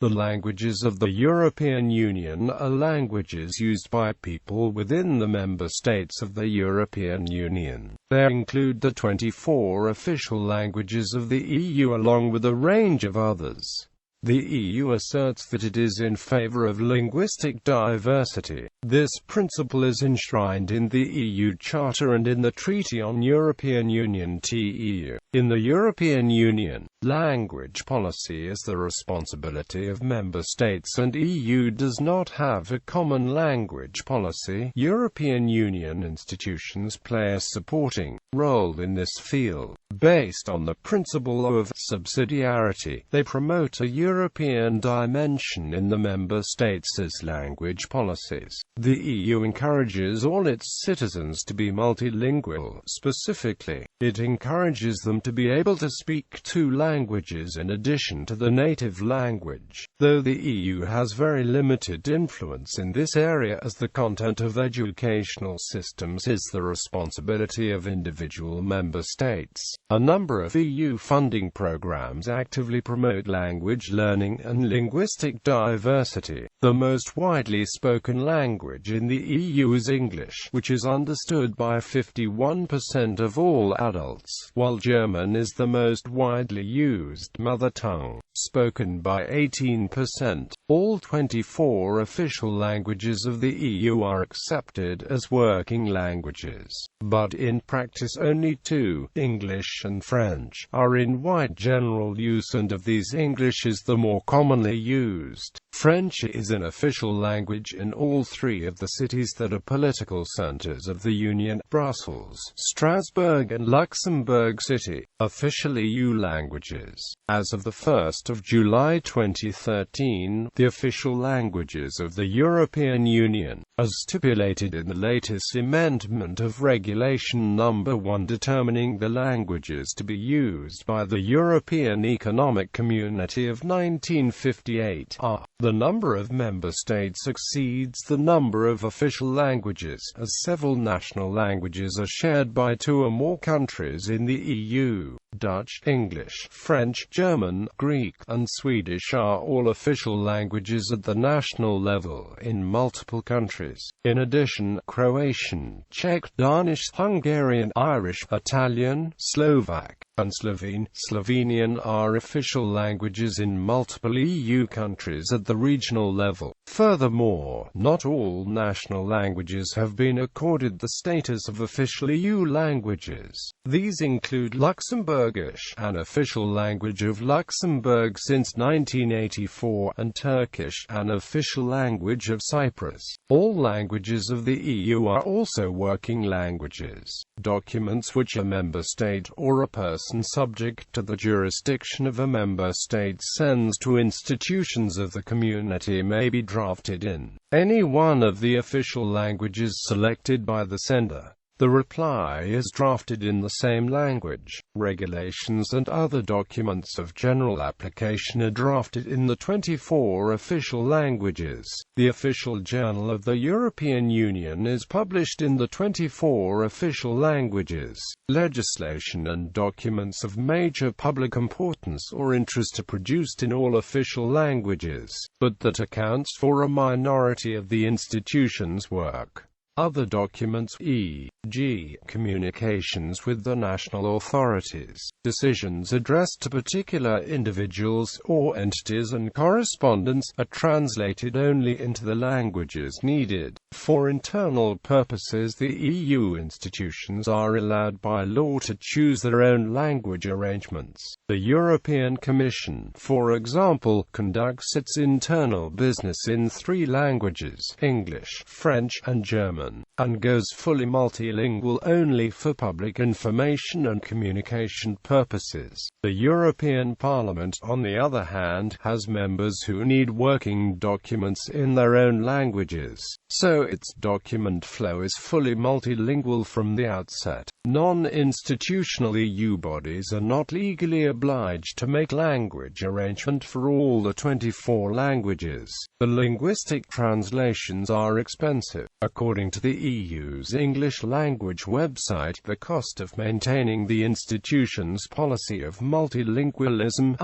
The languages of the European Union are languages used by people within the member states of the European Union. They include the 24 official languages of the EU along with a range of others. The EU asserts that it is in favour of linguistic diversity. This principle is enshrined in the EU Charter and in the Treaty on European Union TEU. In the European Union, language policy is the responsibility of member states and EU does not have a common language policy. European Union institutions play a supporting role in this field. Based on the principle of subsidiarity, they promote a European dimension in the member states' language policies. The EU encourages all its citizens to be multilingual. Specifically, it encourages them to be able to speak two languages in addition to the native language, though the EU has very limited influence in this area as the content of educational systems is the responsibility of individual member states. A number of EU funding programs actively promote language learning and linguistic diversity. The most widely spoken language in the EU is English, which is understood by 51% of all adults, while German is the most widely used mother tongue, spoken by 18%. All 24 official languages of the EU are accepted as working languages, but in practice only two, English and French, are in wide general use, and of these English is the more commonly used. French is an official language in all three of the cities that are political centres of the Union: Brussels, Strasbourg and Luxembourg City. Official EU languages. As of the 1st of July 2013, the official languages of the European Union, as stipulated in the latest amendment of Regulation No. 1 determining the languages to be used by the European Economic Community of 1958, are. The number of member states exceeds the number of official languages, as several national languages are shared by two or more countries in the EU. Dutch, English, French, German, Greek, and Swedish are all official languages at the national level in multiple countries. In addition, Croatian, Czech, Danish, Hungarian, Irish, Italian, Slovak, and Slovenian are official languages in multiple EU countries at the regional level. Furthermore, not all national languages have been accorded the status of official EU languages. These include Luxembourgish, an official language of Luxembourg since 1984, and Turkish, an official language of Cyprus. All languages of the EU are also working languages. Documents which a member state or a person subject to the jurisdiction of a member state sends to institutions of the community may be drafted in any one of the official languages selected by the sender. The reply is drafted in the same language. Regulations and other documents of general application are drafted in the 24 official languages. The official journal of the European Union is published in the 24 official languages. Legislation and documents of major public importance or interest are produced in all official languages, but that accounts for a minority of the institution's work. Other documents, e.g., communications with the national authorities, decisions addressed to particular individuals or entities, and correspondence, are translated only into the languages needed. For internal purposes, the EU institutions are allowed by law to choose their own language arrangements. The European Commission, for example, conducts its internal business in three languages: English, French, and German, and goes fully multilingual only for public information and communication purposes. The European Parliament, on the other hand, has members who need working documents in their own languages, so its document flow is fully multilingual from the outset. Non-institutional EU bodies are not legally obliged to make language arrangement for all the 24 languages. The linguistic translations are expensive. According to the EU's English language website, the cost of maintaining the institution's policy of multilingualism,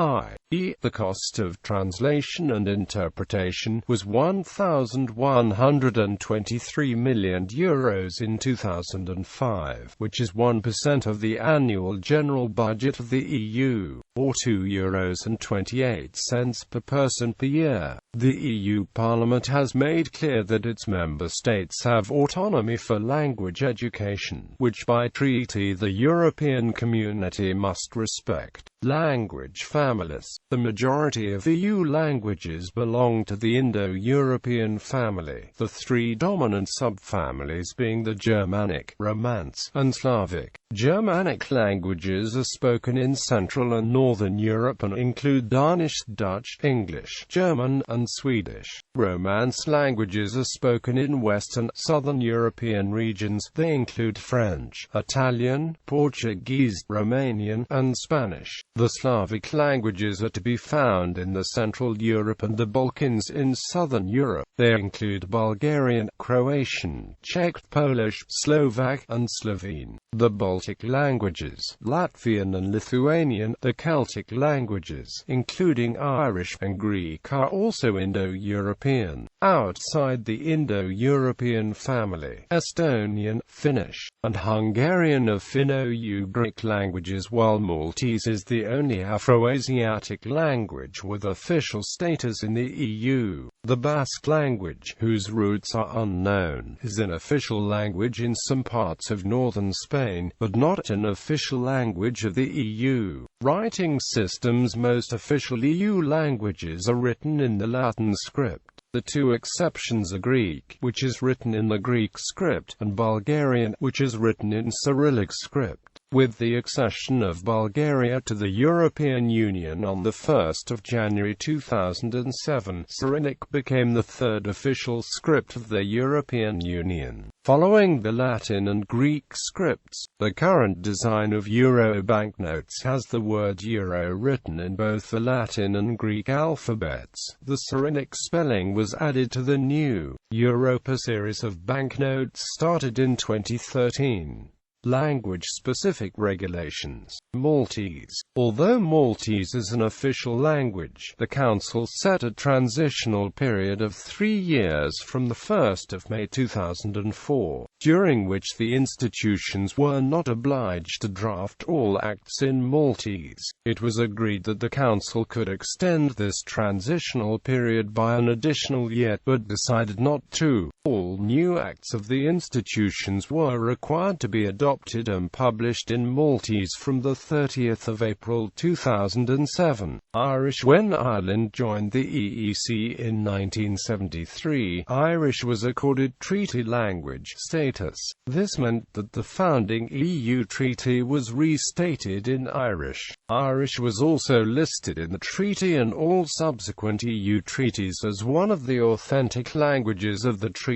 The cost of translation and interpretation was €1,123 million in 2005, which is 1% of the annual general budget of the EU, or €2.28 per person per year. The EU Parliament has made clear that its member states have autonomy for language education, which by treaty the European Community must respect. Language families. The majority of EU languages belong to the Indo-European family, the three dominant subfamilies being the Germanic, Romance, and Slavic. Germanic languages are spoken in Central and Northern Europe and include Danish, Dutch, English, German, and Swedish. Romance languages are spoken in Western, Southern European regions. They include French, Italian, Portuguese, Romanian, and Spanish. The Slavic languages are to be found in the Central Europe and the Balkans in Southern Europe. They include Bulgarian, Croatian, Czech, Polish, Slovak, and Slovene. The Baltic languages, Latvian and Lithuanian, the Celtic languages, including Irish and Greek, are also Indo-European. Outside the Indo-European family, Estonian, Finnish, and Hungarian are Finno-Ugric languages, while Maltese is the only Afro-Asiatic language with official status in the EU. The Basque language, whose roots are unknown, is an official language in some parts of northern Spain, but not an official language of the EU. Writing systems. Most official EU languages are written in the Latin script. The two exceptions are Greek, which is written in the Greek script, and Bulgarian, which is written in Cyrillic script. With the accession of Bulgaria to the European Union on 1 January 2007, Cyrillic became the third official script of the European Union, following the Latin and Greek scripts. The current design of euro banknotes has the word euro written in both the Latin and Greek alphabets. The Cyrillic spelling was added to the new Europa series of banknotes started in 2013. Language-specific regulations. Maltese. Although Maltese is an official language, the Council set a transitional period of 3 years from 1 May 2004, during which the institutions were not obliged to draft all acts in Maltese. It was agreed that the Council could extend this transitional period by an additional year, but decided not to. All new acts of the institutions were required to be adopted and published in Maltese from 30 April 2007. Irish. When Ireland joined the EEC in 1973, Irish was accorded treaty language status. This meant that the founding EU treaty was restated in Irish. Irish was also listed in the treaty and all subsequent EU treaties as one of the authentic languages of the treaties.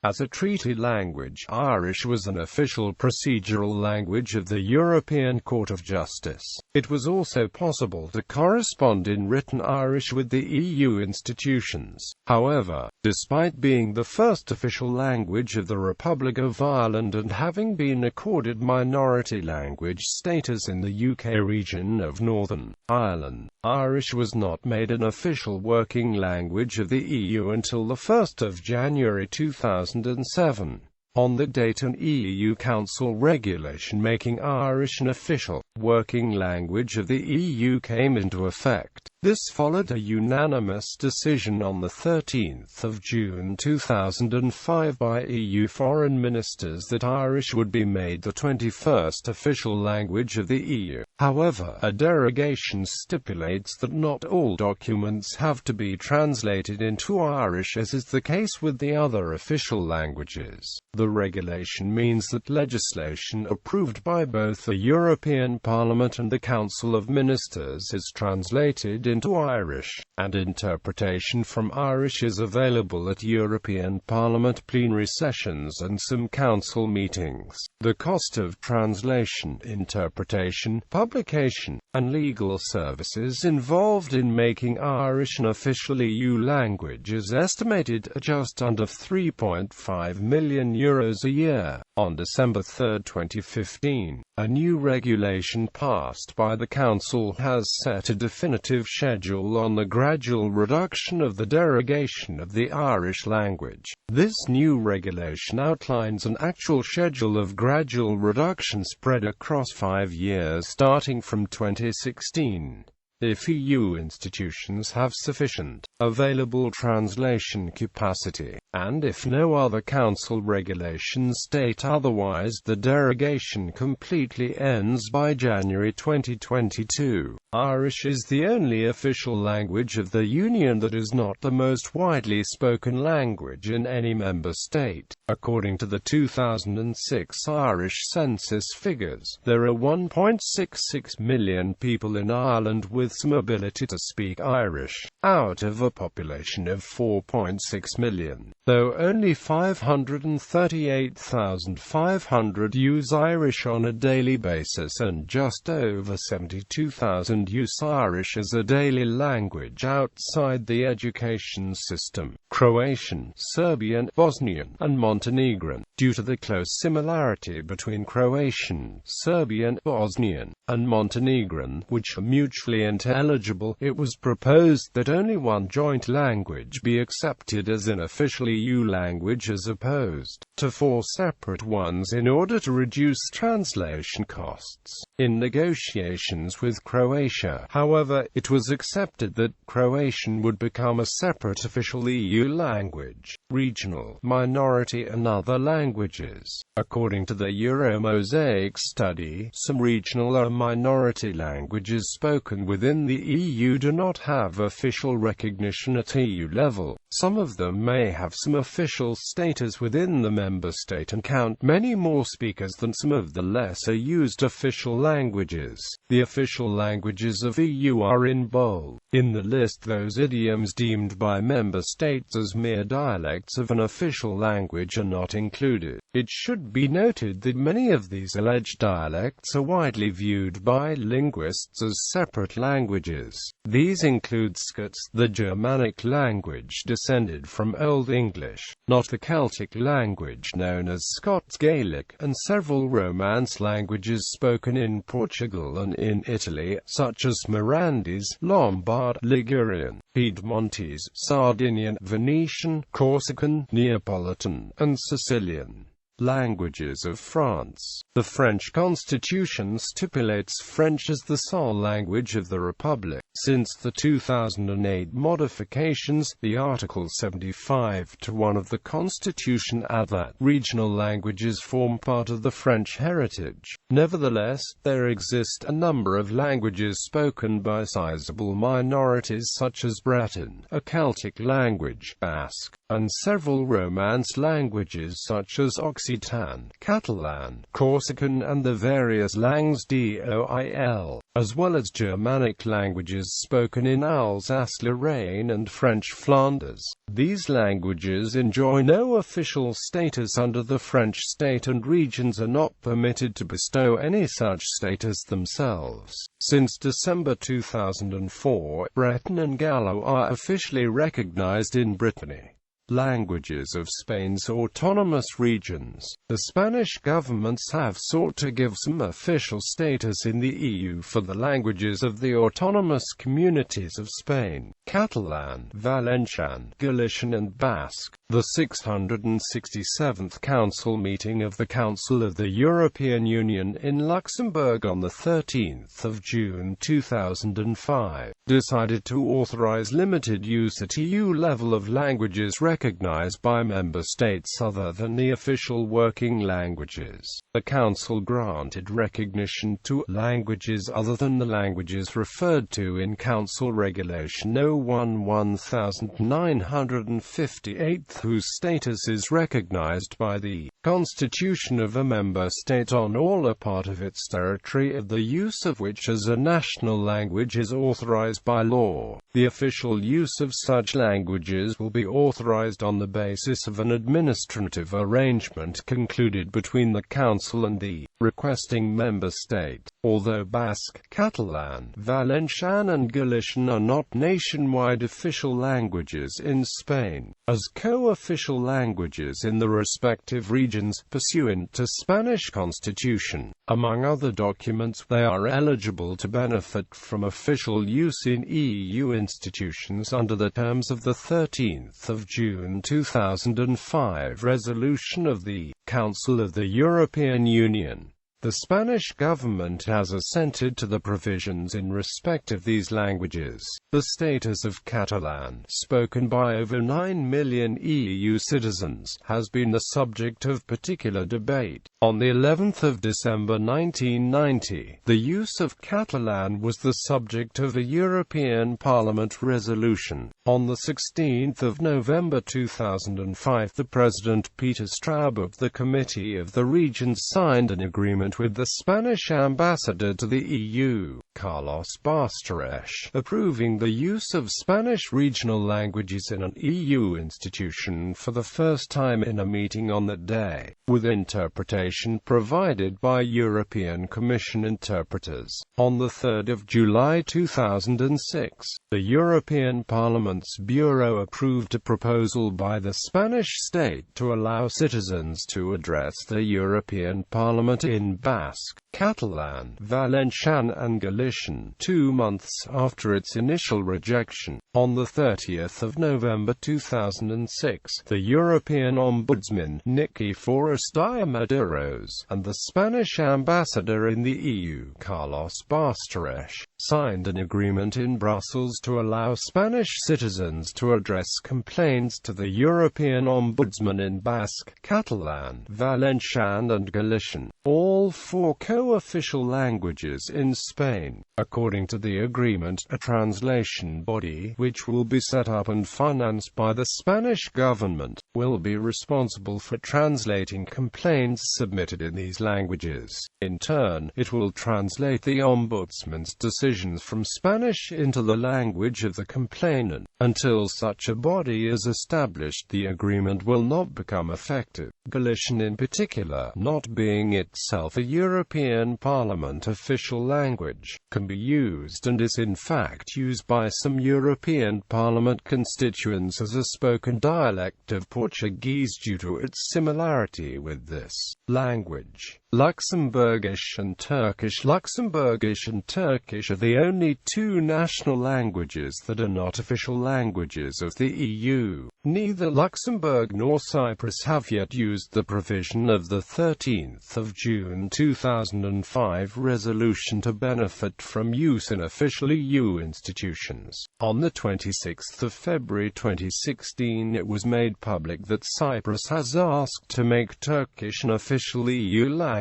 As a treaty language, Irish was an official procedural language of the European Court of Justice. It was also possible to correspond in written Irish with the EU institutions. However, despite being the first official language of the Republic of Ireland and having been accorded minority language status in the UK region of Northern Ireland, Irish was not made an official working language of the EU until 1 January 2007. On the date an EU Council regulation making Irish an official working language of the EU came into effect. This followed a unanimous decision on 13 June 2005 by EU foreign ministers that Irish would be made the 21st official language of the EU. However, a derogation stipulates that not all documents have to be translated into Irish, as is the case with the other official languages. The regulation means that legislation approved by both the European Parliament and the Council of Ministers is translated into Irish, and interpretation from Irish is available at European Parliament plenary sessions and some Council meetings. The cost of translation, interpretation, publication, and legal services involved in making Irish an official EU language is estimated at just under €3.5 million euros a year. On December 3, 2015, a new regulation passed by the Council has set a definitive schedule on the gradual reduction of the derogation of the Irish language. This new regulation outlines an actual schedule of gradual reduction spread across 5 years starting from 2016. If EU institutions have sufficient available translation capacity, and if no other Council regulations state otherwise, the derogation completely ends by January 2022. Irish is the only official language of the Union that is not the most widely spoken language in any member state. According to the 2006 Irish census figures, there are 1.66 million people in Ireland with some ability to speak Irish, out of a population of 4.6 million, though only 538,500 use Irish on a daily basis and just over 72,000 use Irish as a daily language outside the education system. Croatian, Serbian, Bosnian, and Montenegrin. Due to the close similarity between Croatian, Serbian, Bosnian, and Montenegrin, which are mutually intelligible, it was proposed that only one joint language be accepted as an official EU language as opposed to 4 separate ones in order to reduce translation costs. In negotiations with Croatia, however, it was accepted that Croatian would become a separate official EU language. Regional, minority and other languages. According to the Euromosaic study, some regional or minority languages spoken within the EU do not have official recognition at EU level. Some of them may have some official status within the member state and count many more speakers than some of the lesser used official languages. The official languages of EU are in bold. In the list, those idioms deemed by member states as mere dialects of an official language are not included. It should be noted that many of these alleged dialects are widely viewed by linguists as separate languages. These include Scots, the Germanic language descended from Old English, not the Celtic language known as Scots Gaelic, and several Romance languages spoken in Portugal and in Italy, such as Mirandese, Lombard, Ligurian, Piedmontese, Sardinian, Venetian, Corsican, Neapolitan, and Sicilian. Languages of France. The French Constitution stipulates French as the sole language of the Republic. Since the 2008 modifications, the Article 75(1) of the Constitution add that regional languages form part of the French heritage. Nevertheless, there exist a number of languages spoken by sizable minorities such as Breton, a Celtic language, Basque, and several Romance languages such as Occitan, Catalan, Corsican and the various langues d'Oil, as well as Germanic languages spoken in Alsace-Lorraine and French Flanders. These languages enjoy no official status under the French state, and regions are not permitted to bestow any such status themselves. Since December 2004, Breton and Gallo are officially recognized in Brittany. Languages of Spain's autonomous regions. The Spanish governments have sought to give some official status in the EU for the languages of the autonomous communities of Spain: Catalan, Valencian, Galician and Basque. The 667th Council meeting of the Council of the European Union in Luxembourg on 13 June 2005 decided to authorize limited use at EU level of languages recognized by member states other than the official working languages. The Council granted recognition to languages other than the languages referred to in Council Regulation No. 1958, whose status is recognized by the Constitution of a member state on all or part of its territory, the use of which as a national language is authorized by law. The official use of such languages will be authorized on the basis of an administrative arrangement concluded between the Council and the requesting member state. Although Basque, Catalan, Valencian and Galician are not nation nationwide official languages in Spain, as co-official languages in the respective regions, pursuant to Spanish Constitution. Among other documents, they are eligible to benefit from official use in EU institutions under the terms of the 13th of June 2005 resolution of the Council of the European Union. The Spanish government has assented to the provisions in respect of these languages. The status of Catalan, spoken by over 9 million EU citizens, has been the subject of particular debate. On the 11th of December 1990, the use of Catalan was the subject of a European Parliament resolution. On the 16th of November 2005, the President Peter Straub of the Committee of the Regions signed an agreement with the Spanish ambassador to the EU, Carlos Basteresh, approving the use of Spanish regional languages in an EU institution for the first time in a meeting on that day, with interpretation provided by European Commission interpreters. On the 3rd of July 2006, the European Parliament's Bureau approved a proposal by the Spanish state to allow citizens to address the European Parliament in Basque, Catalan, Valencian and Galician, 2 months after its initial rejection. On the 30th of November 2006, the European Ombudsman, Nikiforos Diamandouros, and the Spanish ambassador in the EU, Carlos Basteresh, signed an agreement in Brussels to allow Spanish citizens to address complaints to the European Ombudsman in Basque, Catalan, Valencian and Galician, all 4 co-official languages in Spain. According to the agreement, a translation body, which will be set up and financed by the Spanish government, will be responsible for translating complaints submitted in these languages. In turn, it will translate the Ombudsman's decisions from Spanish into the language of the complainant. Until such a body is established, the agreement will not become effective. Galician in particular, not being itself a European Parliament official language, can be used and is in fact used by some European Parliament constituents as a spoken dialect of Portuguese due to its similarity with this language. Luxembourgish and Turkish. Luxembourgish and Turkish are the only 2 national languages that are not official languages of the EU. Neither Luxembourg nor Cyprus have yet used the provision of the 13th of June 2005 resolution to benefit from use in official EU institutions. On the 26th of February 2016, it was made public that Cyprus has asked to make Turkish an official EU language,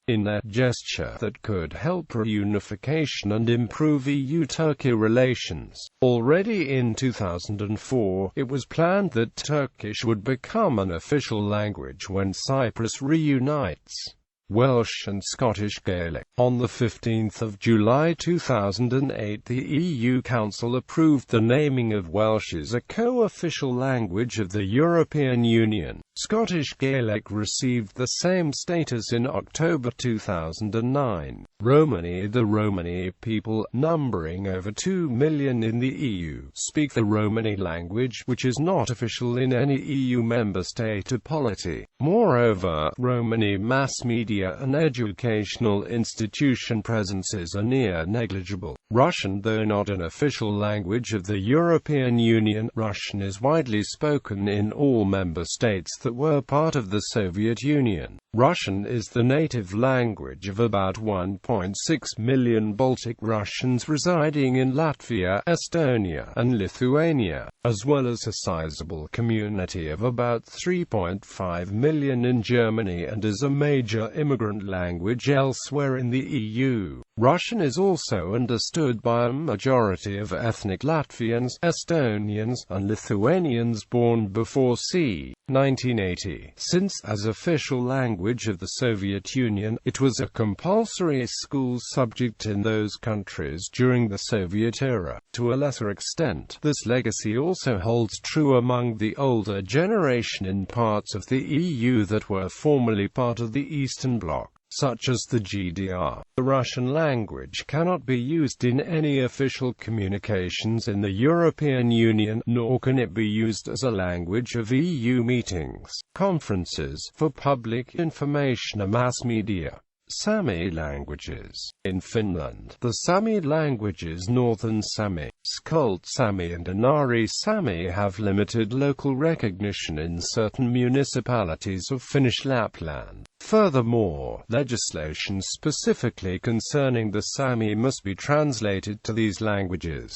in a gesture that could help reunification and improve EU-Turkey relations. Already in 2004, it was planned that Turkish would become an official language when Cyprus reunites. Welsh and Scottish Gaelic. On the 15th of July 2008, the EU Council approved the naming of Welsh as a co-official language of the European Union. Scottish Gaelic received the same status in October 2009. Romani. The Romani people, numbering over 2 million in the EU, speak the Romani language, which is not official in any EU member state or polity. Moreover, Romani mass media and educational institution presences are near negligible. Russian. Though not an official language of the European Union, Russian is widely spoken in all member states that were part of the Soviet Union. Russian is the native language of about 1.6 million Baltic Russians residing in Latvia, Estonia, and Lithuania, as well as a sizable community of about 3.5 million in Germany, and is a major immigrant language elsewhere in the EU. Russian is also understood by a majority of ethnic Latvians, Estonians, and Lithuanians born before c. 1980, since, as official language of the Soviet Union, it was a compulsory school subject in those countries during the Soviet era. To a lesser extent, this legacy also holds true among the older generation in parts of the EU that were formerly part of the Eastern Bloc. such as the GDR. The Russian language cannot be used in any official communications in the European Union, nor can it be used as a language of EU meetings, conferences, for public information or mass media. Sami languages. In Finland, the Sami languages Northern Sami, Skult Sami and Inari Sami have limited local recognition in certain municipalities of Finnish Lapland. Furthermore, legislation specifically concerning the Sami must be translated to these languages.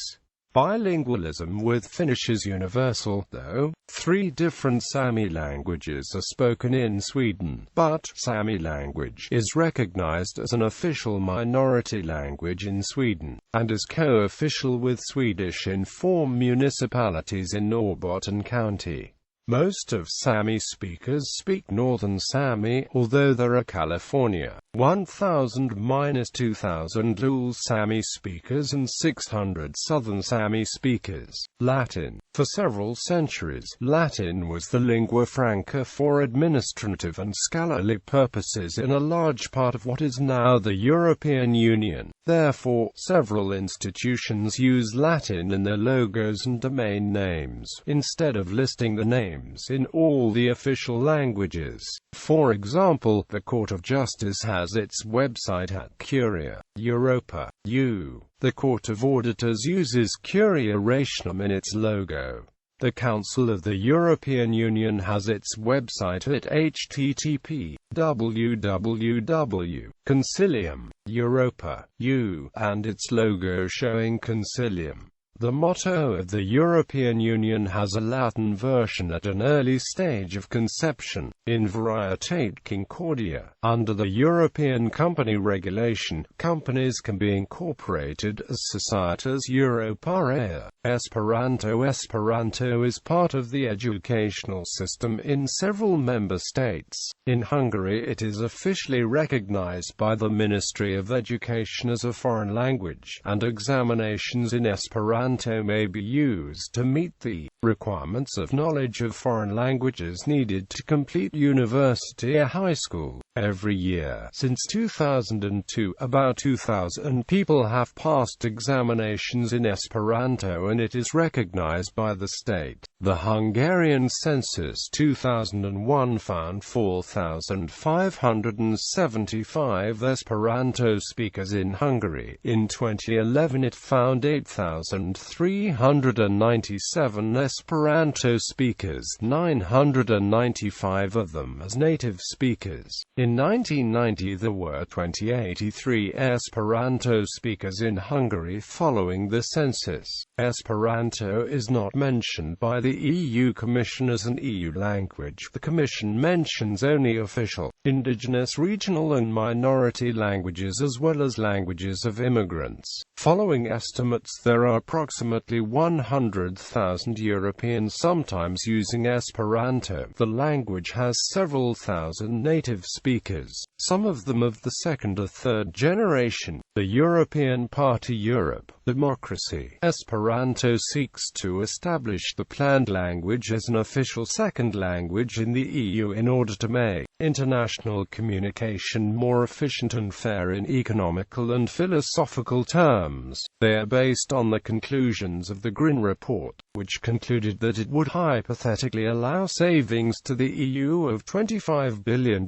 Bilingualism with Finnish is universal, though. 3 different Sami languages are spoken in Sweden, but Sami language is recognized as an official minority language in Sweden, and is co-official with Swedish in 4 municipalities in Norrbotten County. Most of Sami speakers speak Northern Sami, although there are California 1,000–2,000 Lule Sami speakers and 600 Southern Sami speakers. Latin. For several centuries, Latin was the lingua franca for administrative and scholarly purposes in a large part of what is now the European Union. Therefore, several institutions use Latin in their logos and domain names, instead of listing the names in all the official languages. For example, the Court of Justice has its website at Curia Europa EU. The Court of Auditors uses Curia Rationum in its logo. The Council of the European Union has its website at http://www.concilium Europa EU, and its logo showing Concilium. The motto of the European Union has a Latin version at an early stage of conception, in Varietate Concordia. Under the European Company Regulation, companies can be incorporated as Societas Europarea. Esperanto. Esperanto is part of the educational system in several member states. In Hungary it is officially recognized by the Ministry of Education as a foreign language, and examinations in Esperanto may be used to meet the requirements of knowledge of foreign languages needed to complete university or high school. Every year since 2002, about 2,000 people have passed examinations in Esperanto, and it is recognized by the state. The Hungarian census 2001 found 4,575 Esperanto speakers in Hungary. In 2011 it found 8,397 Esperanto speakers, 995 of them as native speakers. In 1990 there were 2,083 Esperanto speakers in Hungary following the census. Esperanto is not mentioned by the EU Commission as an EU language. The Commission mentions only official, indigenous, regional and minority languages as well as languages of immigrants. Following estimates, there are approximately 100,000 Europeans sometimes using Esperanto. The language has several thousand native speakers, some of them of the second or third generation. The European Party Europe Democracy. Esperanto seeks to establish the planned language as an official second language in the EU in order to make international communication more efficient and fair in economical and philosophical terms. They are based on the conclusions of the Green Report, which concluded that it would hypothetically allow savings to the EU of €25 billion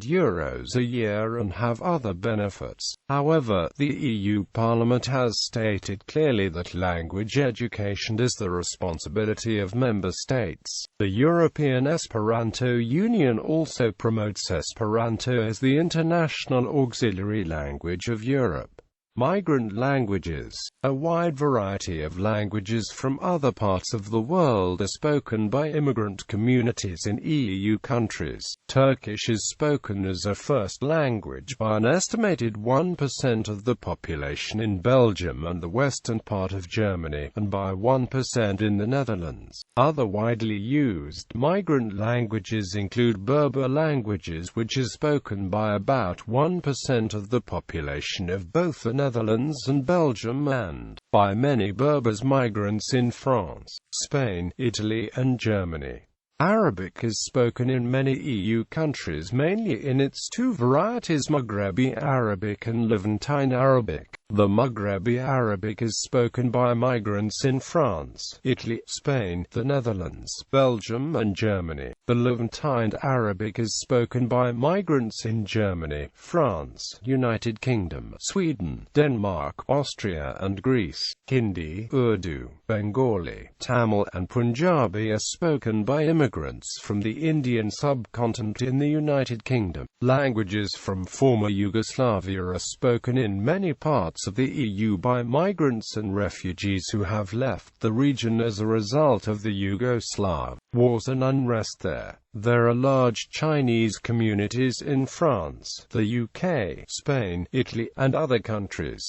a year and have other benefits. However, the EU Parliament has stated clearly that language education is the responsibility of member states. The European Esperanto Union also promotes Esperanto as the international auxiliary language of Europe. Migrant languages. A wide variety of languages from other parts of the world are spoken by immigrant communities in EU countries. Turkish is spoken as a first language by an estimated 1% of the population in Belgium and the western part of Germany, and by 1% in the Netherlands. Other widely used migrant languages include Berber languages, which is spoken by about 1% of the population of both the Netherlands and Belgium, and by many Berbers migrants in France, Spain, Italy and Germany. Arabic is spoken in many EU countries, mainly in its two varieties, Maghrebi Arabic and Levantine Arabic. The Maghrebi Arabic is spoken by migrants in France, Italy, Spain, the Netherlands, Belgium and Germany. The Levantine Arabic is spoken by migrants in Germany, France, United Kingdom, Sweden, Denmark, Austria and Greece. Hindi, Urdu, Bengali, Tamil and Punjabi are spoken by immigrants from the Indian subcontinent in the United Kingdom. Languages from former Yugoslavia are spoken in many parts of the EU by migrants and refugees who have left the region as a result of the Yugoslav wars and unrest there. There are large Chinese communities in France, the UK, Spain, Italy, and other countries.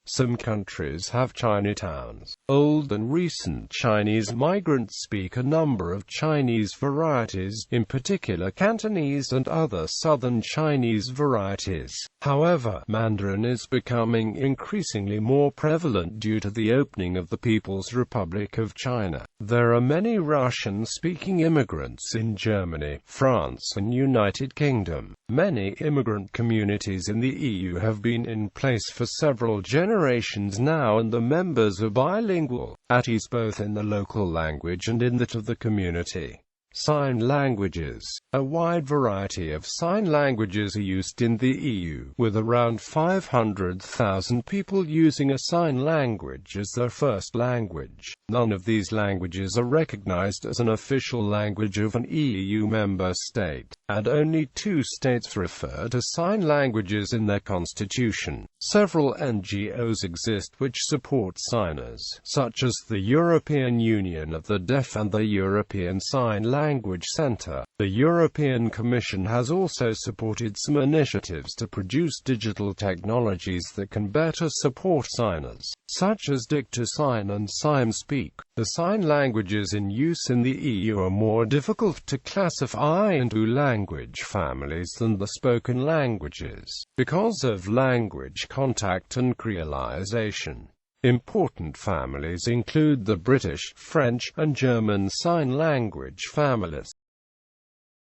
Some countries have Chinatowns. Old and recent Chinese migrants speak a number of Chinese varieties, in particular Cantonese and other southern Chinese varieties. However, Mandarin is becoming increasingly more prevalent due to the opening of the People's Republic of China. There are many Russian-speaking immigrants in Germany, France and United Kingdom. Many immigrant communities in the EU have been in place for several generations now, and the members are bilingual, at ease both in the local language and in that of the community. Sign languages. A wide variety of sign languages are used in the EU, with around 500,000 people using a sign language as their first language. None of these languages are recognized as an official language of an EU member state, and only 2 states refer to sign languages in their constitution. Several NGOs exist which support signers, such as the European Union of the Deaf and the European Sign Language Centre. The European Commission has also supported some initiatives to produce digital technologies that can better support signers, such as Dict2Sign and SigmSpeak. The sign languages in use in the EU are more difficult to classify into language families than the spoken languages, because of language contact and creolization. Important families include the British, French, and German Sign Language families.